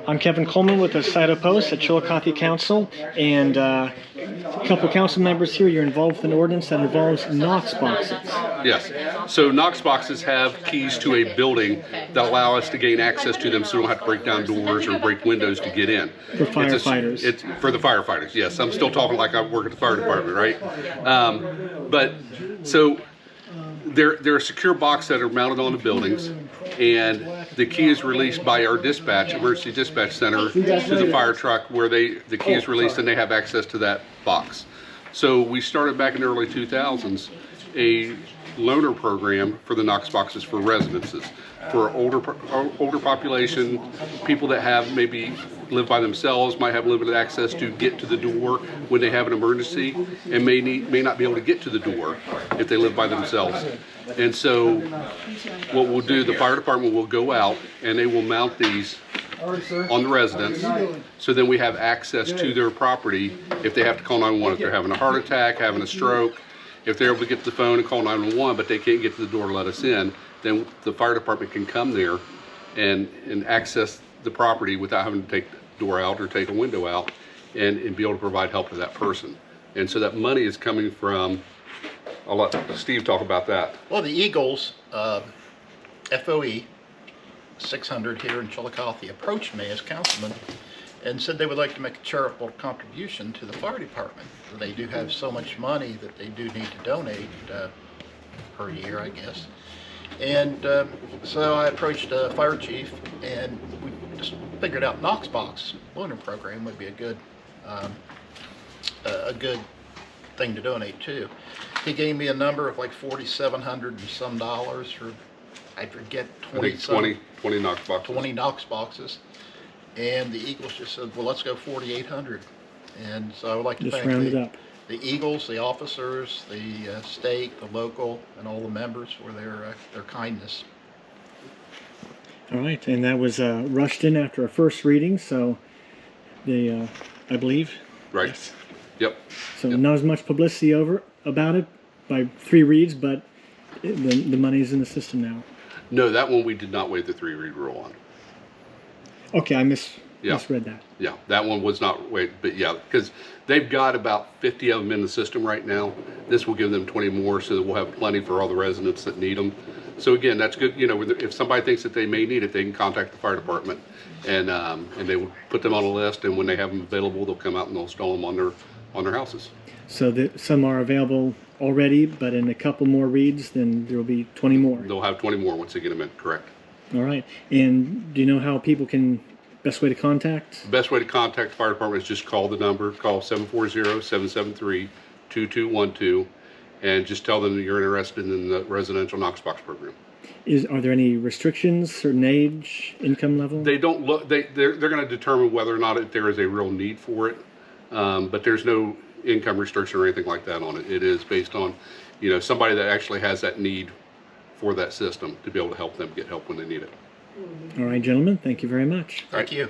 I'm Kevin Coleman with the Saito Post at Chillicothe Council, and a couple of council members here. You're involved with an ordinance that involves Knox Boxes. Yes. So Knox Boxes have keys to a building that allow us to gain access to them so we don't have to break down doors or break windows to get in. For firefighters. It's for the firefighters, yes. I'm still talking like I work at the fire department, right? But so they're a secure box that are mounted on the buildings, and the key is released by our dispatch, emergency dispatch center, to the fire truck, where the key is released and they have access to that box. So we started back in the early 2000s a loaner program for the Knox Boxes for residences, for older population, people that have maybe live by themselves, might have limited access to get to the door when they have an emergency, and may not be able to get to the door if they live by themselves. And so what we'll do, the fire department will go out and they will mount these on the residents, so then we have access to their property if they have to call 911, if they're having a heart attack, having a stroke. If they're able to get to the phone and call 911, but they can't get to the door to let us in, then the fire department can come there and access the property without having to take the door out or take a window out, and be able to provide help to that person. And so that money is coming from, I'll let Steve talk about that. Well, the Eagles, FOE 600 here in Chillicothe, approached me as councilman and said they would like to make a charitable contribution to the fire department. They do have so much money that they do need to donate per year, I guess. And so I approached the fire chief, and we just figured out Knox Box loaner program would be a good thing to donate to. He gave me a number of like $4,700 and some dollars for, I forget, 20 Knox Boxes. 20 Knox Boxes. And the Eagles just said, well, let's go 4,800. And so I would like to Just thank round it up. the Eagles, the officers, the state, the local, and all the members for their kindness. All right, and that was rushed in after our first reading, so I believe. Right. Yes. Yep. So Yep. not as much publicity about it by 3 reads, but the money's in the system now. No, that one we did not waive the 3-read rule on. Okay, I misread that. Yeah, that one was not waived, but yeah, because they've got about 50 of them in the system right now. This will give them 20 more, so that we'll have plenty for all the residents that need them. So again, that's good. You know, if somebody thinks that they may need it, they can contact the fire department, and they will put them on a list. And when they have them available, they'll come out and they'll install them on their houses. So some are available already, but in a couple more reads, then there will be 20 more. They'll have 20 more once they get them in. Correct. All right. And do you know how people can, best way to contact? The best way to contact the fire department is just call the number. Call 740-773-2212, and just tell them that you're interested in the residential Knox Box program. Are there any restrictions, certain age, income level? They don't look. They're going to determine whether or not there is a real need for it, but there's no income restriction or anything like that on it. It is based on, somebody that actually has that need for that system to be able to help them get help when they need it. All right, gentlemen, thank you very much. Thank you.